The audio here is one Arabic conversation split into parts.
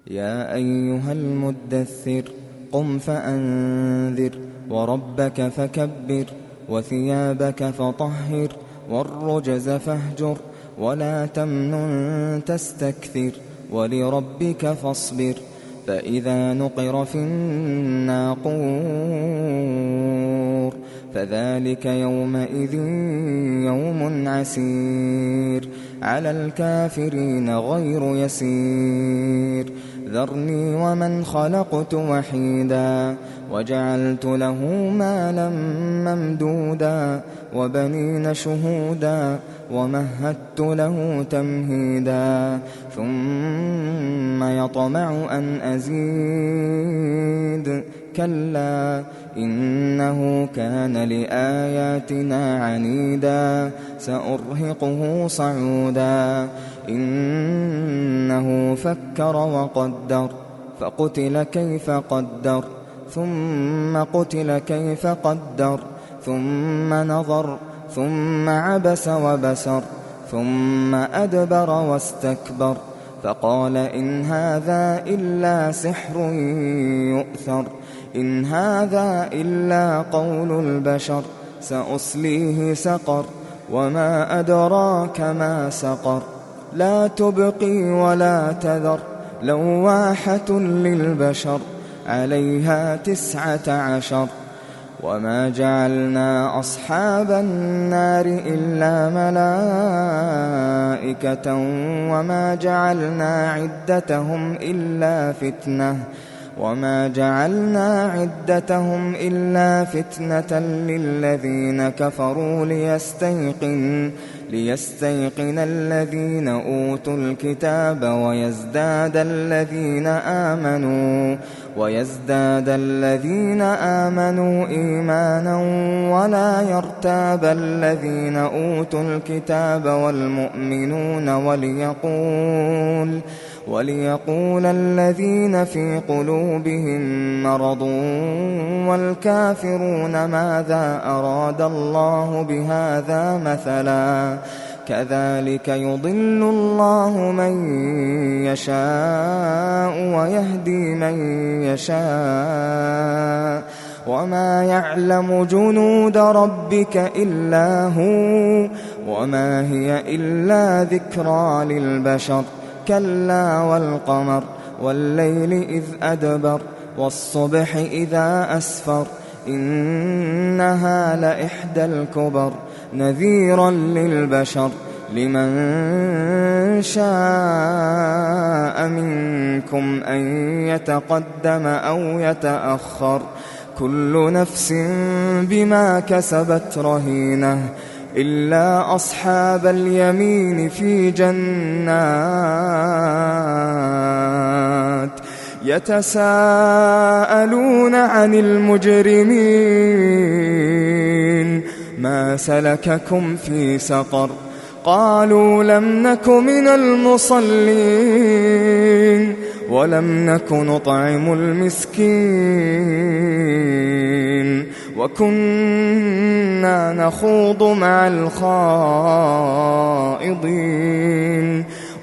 يا أيها المدثر قم فأنذر وربك فكبر وثيابك فطهر والرجز فاهجر ولا تمنن تستكثر ولربك فاصبر فإذا نقر في الناقور فذلك يومئذ يوم عسير على الكافرين غير يسير ذرني ومن خلقت وحيدا وجعلت له مالا ممدودا وبنين شهودا ومهدت له تمهيدا ثم يطمع أن أزيد كلا إنه كان لآياتنا عنيدا سأرهقه صعودا إنه فكر وقدر فقتل كيف قدر ثم قتل كيف قدر ثم نظر ثم عبس وبسر ثم أدبر واستكبر فقال إن هذا إلا سحر يؤثر إن هذا إلا قول البشر سأصليه سقر وما أدراك ما سقر لا تبقي ولا تذر لواحة للبشر عليها 19 وما جعلنا أصحاب النار إلا ملائكة وما جعلنا عدتهم إلا فتنة للذين كفروا ليستيقن الذين أوتوا الكتاب ويزداد الذين آمنوا إيمانا ولا يرتاب الذين أوتوا الكتاب والمؤمنون وليقول الذين في قلوبهم مرض والكافرون ماذا أراد الله بهذا مثلا كذلك يضل الله من يشاء ويهدي من يشاء وما يعلم جنود ربك إلا هو وما هي إلا ذكرى للبشر كلا والقمر والليل إذ أدبر والصبح إذا أسفر إنها لإحدى الكبر نذيرا للبشر لمن شاء منكم أن يتقدم أو يتأخر كل نفس بما كسبت رهينة إلا أصحاب اليمين في جنات يتساءلون عن المجرمين ما سلككم في سقر قالوا لم نك من المصلين ولم نك نطعم المسكين وكنا نخوض مع الخائضين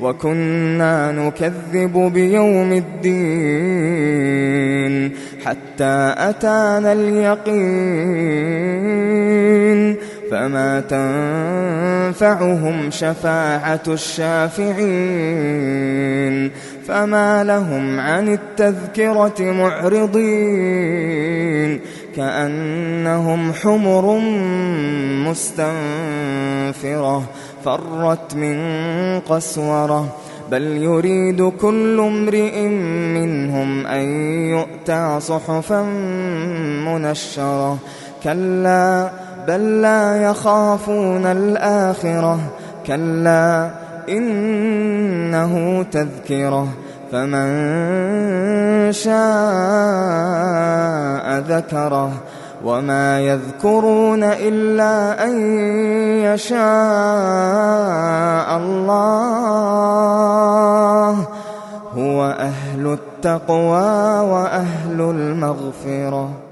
وكنا نكذب بيوم الدين حتى أتانا اليقين فما تنفعهم شفاعة الشافعين فما لهم عن التذكرة معرضين كأنهم حمر مستنفرة فرت من قسورة بل يريد كل امرئ منهم أن يؤتى صحفا منشرة كلا بل لا يخافون الآخرة كلا إنه تذكرة فمن شاء ذكره وما يذكرون إلا أن يشاء الله هو أهل التقوى وأهل المغفرة.